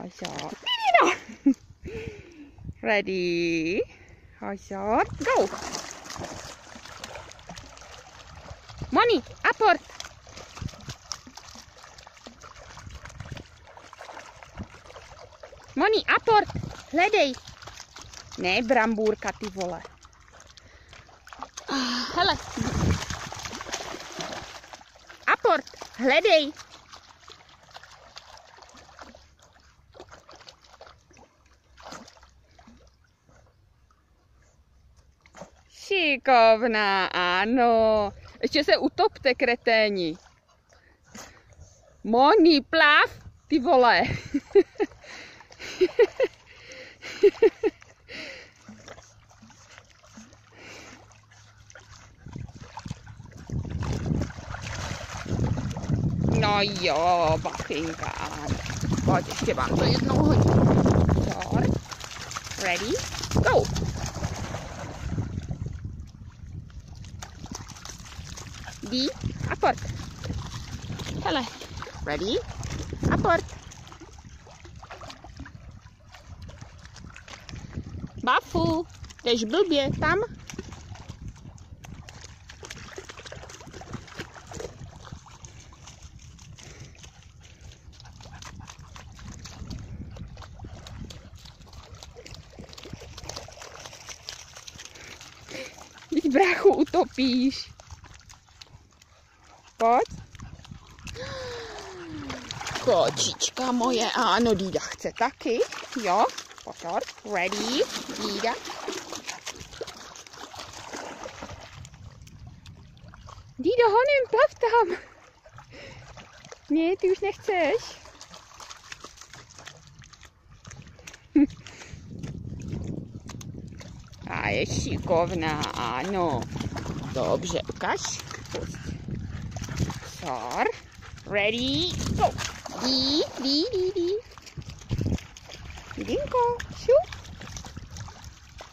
Hazard. Dino! Ready? Hazard, go! Moni, aport! Moni, aport! Hledej! Ne, brambůrka, ty vole. Hele. Aport, hledej! Šikovná, ano. Ještě se utopte, kreténi. Moni, plav, ty vole. No jo, bafinka. Pojď, ještě vám to jednou hodím. Ready, go! D, aport. Hele, ready, aport. Bafu, jdeš blbě tam. Teď bráchu utopíš. Pojď. Kočička moje, ano, Dída chce taky, jo, pozor, ready, Dída. Dído, honem, plav tam. Ne, ty už nechceš. A je šikovná, ano. Dobře, ukaž. Pust. Pozor. Ready, go. Dí. Dinko, šup.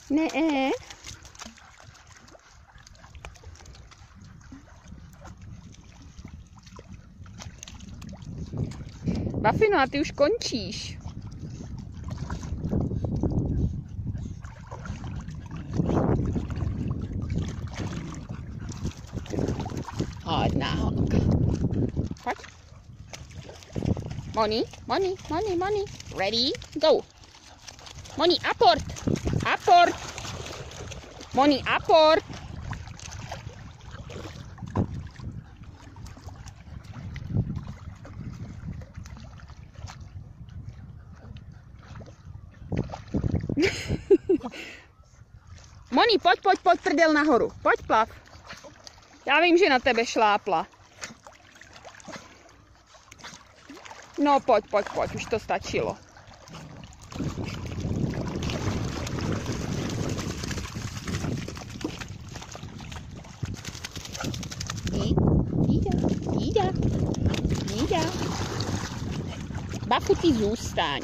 Ne. Bafino, a ty už končíš. Hodná holka. Pojď. Moni. Ready, go. Moni, aport. Moni, aport. Moni, pojď prdel nahoru. Pojď, plav. Já vím, že na tebe šlápla. No pojď, už to stačilo. Dída. Bafu, ty zůstaň.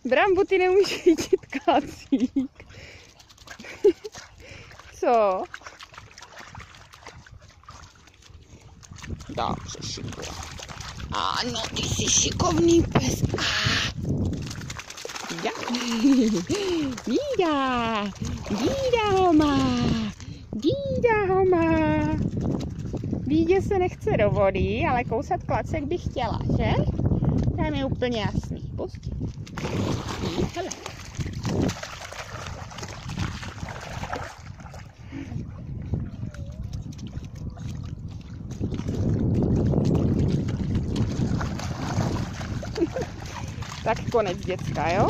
Brambu, ty nemůžeš chytit kacík. Co? Dobře, šikovný. Ano, ty jsi šikovný pes. Dída ho má. Dídě se nechce do vody, ale kousat klacek bych chtěla, že? Tam je úplně jasný. Pusť. Hele. Tak konec, děcka, jo?